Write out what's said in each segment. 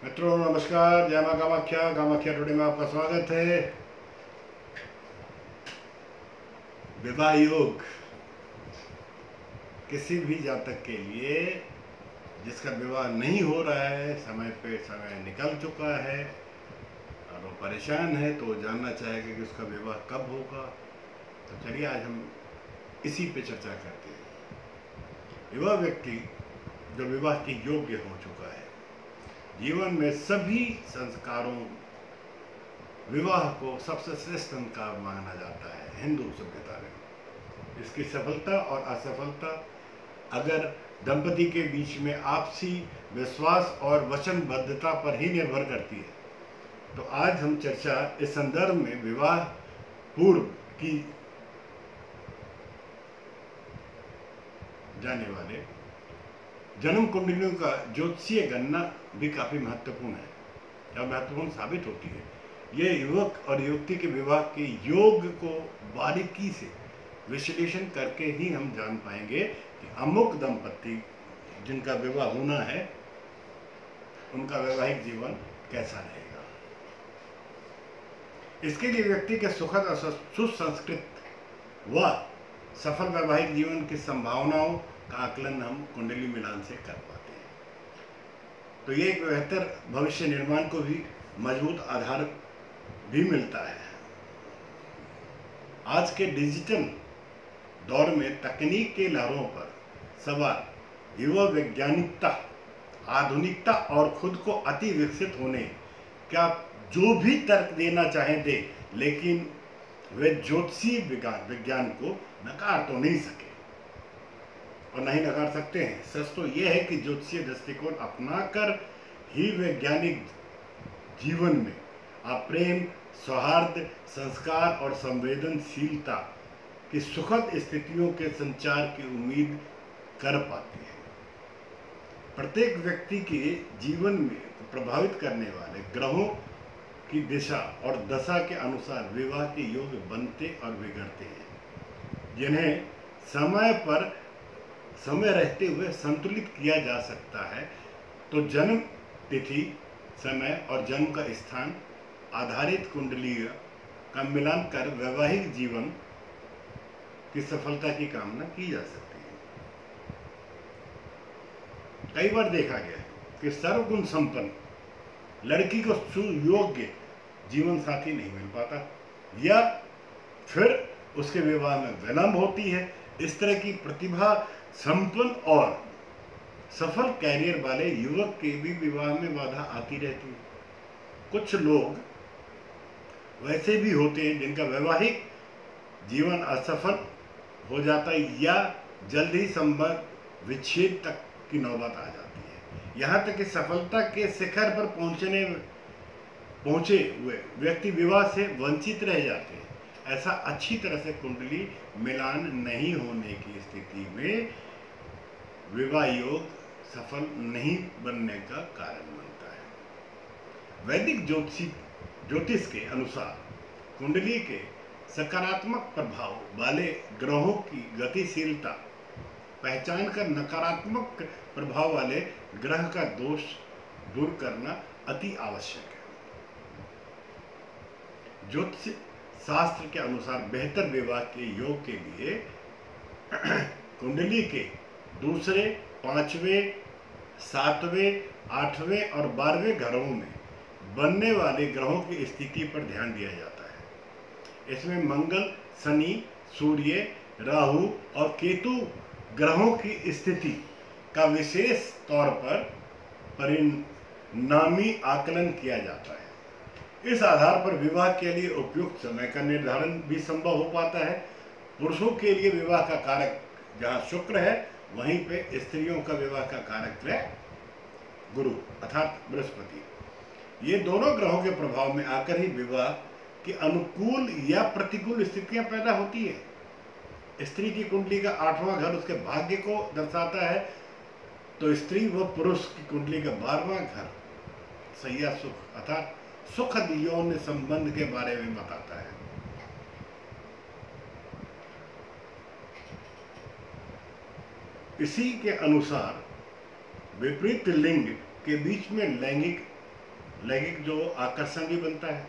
मित्रों नमस्कार, जय मां कामाख्या। कामाख्या टुडे में आपका स्वागत है। विवाह योग किसी भी जातक के लिए जिसका विवाह नहीं हो रहा है, समय पे समय निकल चुका है और वो परेशान है, तो वो जानना चाहेगा कि उसका विवाह कब होगा। तो चलिए आज हम इसी पे चर्चा करते हैं। युवा व्यक्ति जो विवाह के योग्य हो चुका है, जीवन में सभी संस्कारों विवाह को सबसे श्रेष्ठ संस्कार माना जाता है हिंदू सभ्यता में। इसकी सफलता और असफलता अगर दंपति के बीच में आपसी विश्वास और वचनबद्धता पर ही निर्भर करती है। तो आज हम चर्चा इस संदर्भ में विवाह पूर्व की जाने वाले जन्म कुंडलियों का ज्योतिषीय गणना भी काफी महत्वपूर्ण है और महत्वपूर्ण साबित होती है। ये युवक और युवती के विवाह के योग को बारीकी से विश्लेषण करके ही हम जान पाएंगे कि अमुक दंपति जिनका विवाह होना है उनका वैवाहिक जीवन कैसा रहेगा। इसके लिए व्यक्ति के सुखद और सुसंस्कृत व सफल वैवाहिक जीवन की संभावनाओं का आकलन हम कुंडली मिलान से कर पाते हैं। तो ये एक बेहतर भविष्य निर्माण को भी मजबूत आधार भी मिलता है। आज के डिजिटल दौर में तकनीक के लहरों पर सवार युवा वैज्ञानिकता, आधुनिकता और खुद को अति विकसित होने का जो भी तर्क देना चाहें दे, लेकिन वे ज्योतिषीय विज्ञान को नकार तो नहीं सके और नहीं नकार सकते हैं। सच तो यह है कि ज्योतिषीय दृष्टिकोण अपनाकर ही वैज्ञानिक जीवन में आप प्रेम, सौहार्द, संस्कार और संवेदनशीलता की सुखद स्थितियों के संचार की उम्मीद कर पाते हैं। प्रत्येक व्यक्ति के जीवन में प्रभावित करने वाले ग्रहों की दिशा और दशा के अनुसार विवाह के योग बनते और बिगड़ते हैं, जिन्हें समय रहते हुए संतुलित किया जा सकता है। तो जन्म तिथि, समय और जन्म का स्थान आधारित कुंडलीय का मिलान कर वैवाहिक जीवन की सफलता की कामना की जा सकती है। कई बार देखा गया है कि सर्वगुण संपन्न लड़की को सुयोग्य जीवन साथी नहीं मिल पाता या फिर उसके विवाह में विलंब होती है। इस तरह की प्रतिभा संपन्न और सफल कैरियर वाले युवक के भी विवाह में बाधा आती रहती है। कुछ लोग वैसे भी होते हैं जिनका वैवाहिक जीवन असफल हो जाता है या जल्द ही संबंध विच्छेद तक की नौबत आ जाती है। यहाँ तक कि सफलता के शिखर पर पहुंचे हुए व्यक्ति विवाह से वंचित रह जाते हैं। ऐसा अच्छी तरह से कुंडली मिलान नहीं होने की स्थिति में विवाह योग सफल नहीं बनने का कारण बनता है। वैदिक ज्योतिष के अनुसार कुंडली के सकारात्मक प्रभाव वाले ग्रहों की गतिशीलता पहचान कर नकारात्मक प्रभाव वाले ग्रह का दोष दूर करना अति आवश्यक है। ज्योतिष शास्त्र के अनुसार बेहतर विवाह के योग के लिए कुंडली के दूसरे, पांचवें, सातवें, आठवें और 12वें घरों में बनने वाले ग्रहों की स्थिति पर ध्यान दिया जाता है। इसमें मंगल, शनि, सूर्य, राहु और केतु ग्रहों की स्थिति का विशेष तौर पर परिणामी आकलन किया जाता है। इस आधार पर विवाह के लिए उपयुक्त समय का निर्धारण भी संभव हो पाता है। पुरुषों के लिए विवाह का कारक जहाँ शुक्र है, वहीं पे स्त्रियों का विवाह का कारक है गुरु अर्थात बृहस्पति। ये दोनों ग्रहों के प्रभाव में आकर ही विवाह की अनुकूल या प्रतिकूल स्थितियां पैदा होती है। स्त्री की कुंडली का 8वां घर उसके भाग्य को दर्शाता है, तो स्त्री व पुरुष की कुंडली का 12वां घर सैया सुख अर्थात सुखद यौन संबंध के बारे में बताता है। इसी के अनुसार विपरीत लिंग के बीच में लैंगिक लैंगिक जो आकर्षण भी बनता है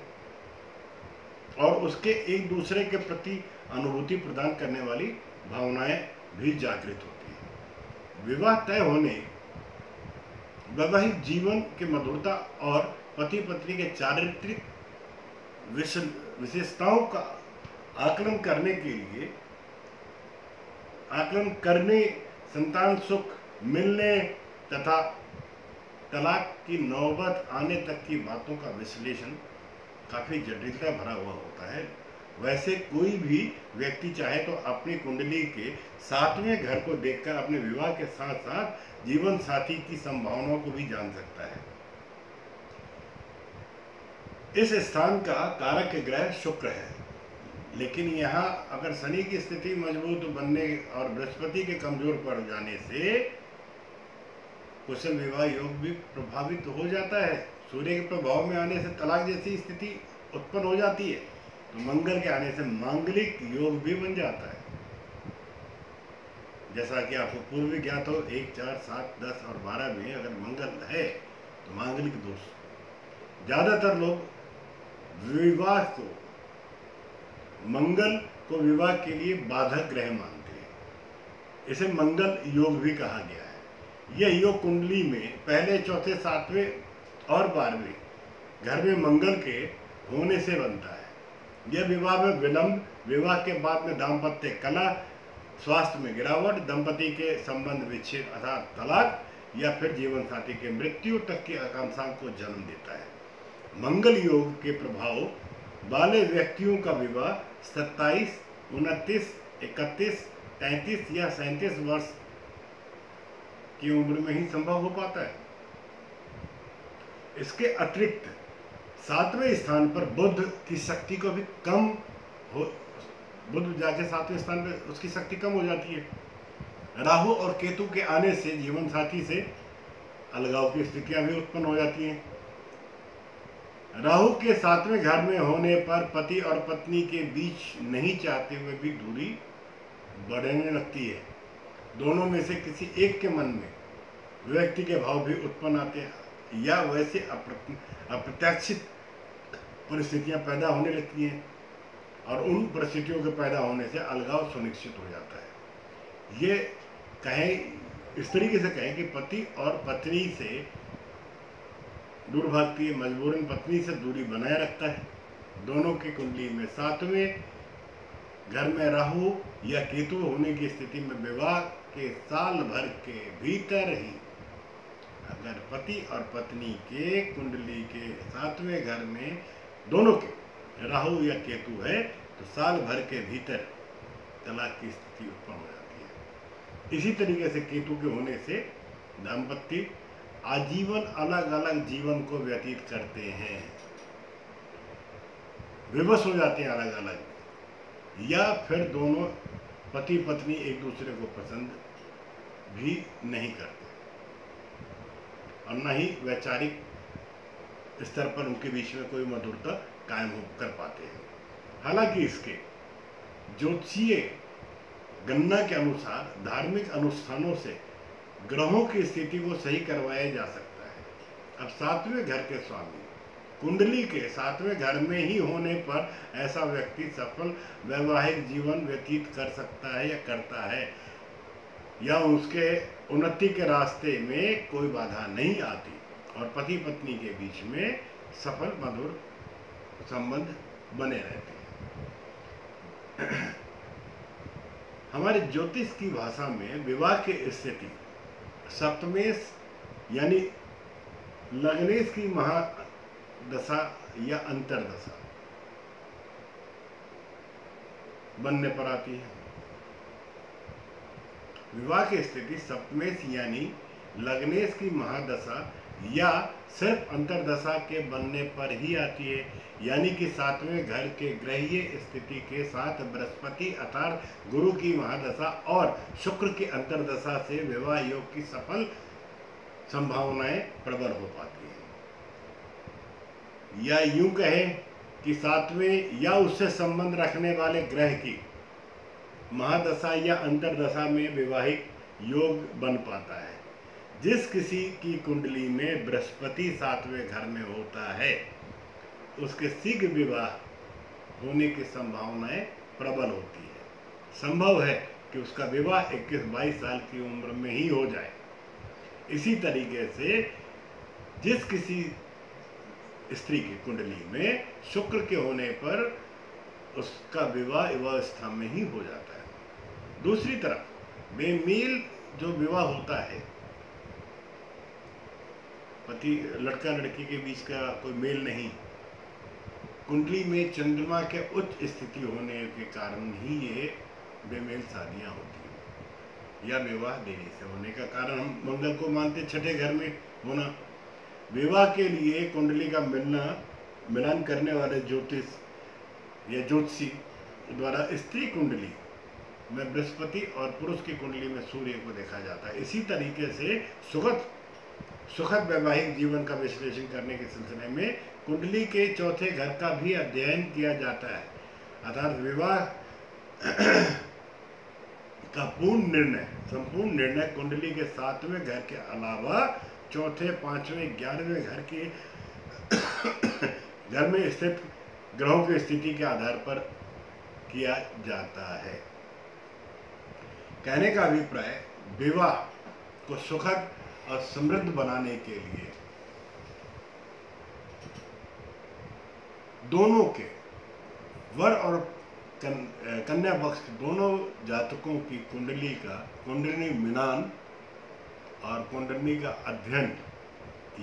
और उसके एक दूसरे के प्रति अनुभूति प्रदान करने वाली भावनाएं भी जागृत होती हैं। विवाह तय होने वैवाहिक जीवन के मधुरता और पति पत्नी के चारित्रिक विशेषताओं का आकलन करने, संतान सुख मिलने तथा तलाक की नौबत आने तक की बातों का विश्लेषण काफ़ी जटिलता भरा हुआ होता है। वैसे कोई भी व्यक्ति चाहे तो अपनी कुंडली के 7वें घर को देखकर अपने विवाह के साथ साथ जीवन साथी की संभावनाओं को भी जान सकता है। इस स्थान का कारक ग्रह शुक्र है, लेकिन यहाँ अगर शनि की स्थिति मजबूत बनने और बृहस्पति के कमजोर पड़ जाने से कुशल विवाह योग भी प्रभावित हो जाता है। सूर्य के प्रभाव में आने से तलाक जैसी स्थिति उत्पन्न हो जाती है, तो मंगल के आने से मांगलिक योग भी बन जाता है। जैसा कि आपको पूर्व ज्ञात हो, 1, 4, 7, 10 और 12 में अगर मंगल है तो मांगलिक दोष। ज्यादातर लोग मंगल को विवाह के लिए बाधक ग्रह मानते हैं। इसे मंगल योग भी कहा गया है। यह योग कुंडली में पहले, चौथे, 7वें और 12वें घर में मंगल के होने से बनता है। यह विवाह में विलंब, विवाह के बाद में दाम्पत्य कलह, स्वास्थ्य में गिरावट, दंपति के संबंध विच्छेद अर्थात तलाक या फिर जीवन साथी के मृत्यु तक की आकांक्षाओं को जन्म देता है। मंगल योग के प्रभाव वाले व्यक्तियों का विवाह 27, 29, 31, 33 या 37 वर्ष की उम्र में ही संभव हो पाता है। इसके अतिरिक्त 7वें स्थान पर बुध की शक्ति को भी कम हो, बुध जाके 7वें स्थान पर उसकी शक्ति कम हो जाती है। राहु और केतु के आने से जीवन साथी से अलगाव की स्थितियां भी उत्पन्न हो जाती हैं। राहु के 7वें घर में होने पर पति और पत्नी के बीच नहीं चाहते हुए भी दूरी बढ़ने लगती है। दोनों में से किसी एक के मन में व्यक्ति के भाव भी उत्पन्न आते हैं या वैसे अप्रत्याशित परिस्थितियां पैदा होने लगती हैं और उन परिस्थितियों के पैदा होने से अलगाव सुनिश्चित हो जाता है। ये कहें, इस तरीके से कहें कि पति और पत्नी से दूर भागती है, मजबूरन पत्नी से दूरी बनाए रखता है। दोनों की कुंडली में 7वें घर में राहु या केतु होने की स्थिति में विवाह के साल भर के भीतर ही अगर पति और पत्नी के कुंडली के 7वें घर में दोनों के राहु या केतु है तो साल भर के भीतर तलाक की स्थिति उत्पन्न हो जाती है। इसी तरीके से केतु के होने से दाम्पत्य आजीवन अलग अलग जीवन को व्यतीत करते हैं, विवश हो जाते हैं अलग अलग, या फिर दोनों पति पत्नी एक दूसरे को पसंद भी नहीं करते और न ही वैचारिक स्तर पर उनके बीच में कोई मधुरता कायम कर पाते हैं। हालांकि इसके ज्योतिषीय गणना के अनुसार धार्मिक अनुष्ठानों से ग्रहों की स्थिति को सही करवाया जा सकता है। अब 7वें घर के स्वामी कुंडली के 7वें घर में ही होने पर ऐसा व्यक्ति सफल वैवाहिक जीवन व्यतीत कर सकता है या करता है, या उसके उन्नति के रास्ते में कोई बाधा नहीं आती और पति पत्नी के बीच में सफल मधुर संबंध बने रहते हैं। हमारे ज्योतिष की भाषा में विवाह की स्थिति सप्तमेश यानी लग्नेश की महादशा या अंतरदशा बनने पर आती है। विवाह की स्थिति सप्तमेश यानी लग्नेश की महादशा या सिर्फ अंतरदशा के बनने पर ही आती है, यानी कि 7वें घर के ग्रहीय स्थिति के साथ बृहस्पति अर्थात गुरु की महादशा और शुक्र की अंतरदशा से विवाह योग की सफल संभावनाएं प्रबल हो पाती है। या यूं कहें कि 7वें या उससे संबंध रखने वाले ग्रह की महादशा या अंतरदशा में वैवाहिक योग बन पाता है। जिस किसी की कुंडली में बृहस्पति 7वें घर में होता है उसके शीघ्र विवाह होने की संभावनाएं प्रबल होती है। संभव है कि उसका विवाह 21-22 साल की उम्र में ही हो जाए। इसी तरीके से जिस किसी स्त्री की कुंडली में शुक्र के होने पर उसका विवाह युवावस्था में ही हो जाता है। दूसरी तरफ बेमेल जो विवाह होता है, पति लड़का लड़की के बीच का कोई मेल नहीं, कुंडली में चंद्रमा के उच्च स्थिति होने के कारण ही ये बेमेल शादियां होती हैं या विवाह देरी से होने का कारण हम मंगल को मानते छठे घर में होना। विवाह के लिए कुंडली का मिलान करने वाले ज्योतिष या ज्योतिषी द्वारा स्त्री कुंडली में बृहस्पति और पुरुष की कुंडली में सूर्य को देखा जाता है। इसी तरीके से सुखद वैवाहिक जीवन का विश्लेषण करने के सिलसिले में कुंडली के चौथे घर का भी अध्ययन किया जाता है। अर्थात विवाह का संपूर्ण निर्णय कुंडली के 7वें घर के अलावा चौथे, 5वें, 11वें घर में स्थित ग्रहों की स्थिति के आधार पर किया जाता है। कहने का अभिप्राय, विवाह को सुखद और समृद्ध बनाने के लिए दोनों के वर और कन्या पक्ष दोनों जातकों की कुंडली मिलान और कुंडली का अध्ययन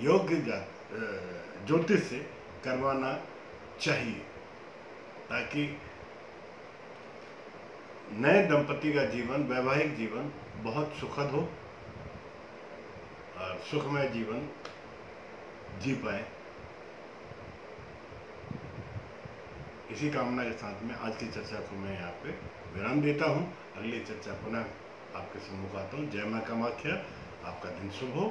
योग्य ज्योतिष से करवाना चाहिए, ताकि नए दंपति का जीवन, वैवाहिक जीवन बहुत सुखद हो और सुखमय जीवन जी पाए। इसी कामना के साथ में आज की चर्चा को मैं यहाँ पे विराम देता हूँ। अगली चर्चा पुनः आपके सम्मुख आता हूँ। जय मां कामाख्या। आपका दिन शुभ हो।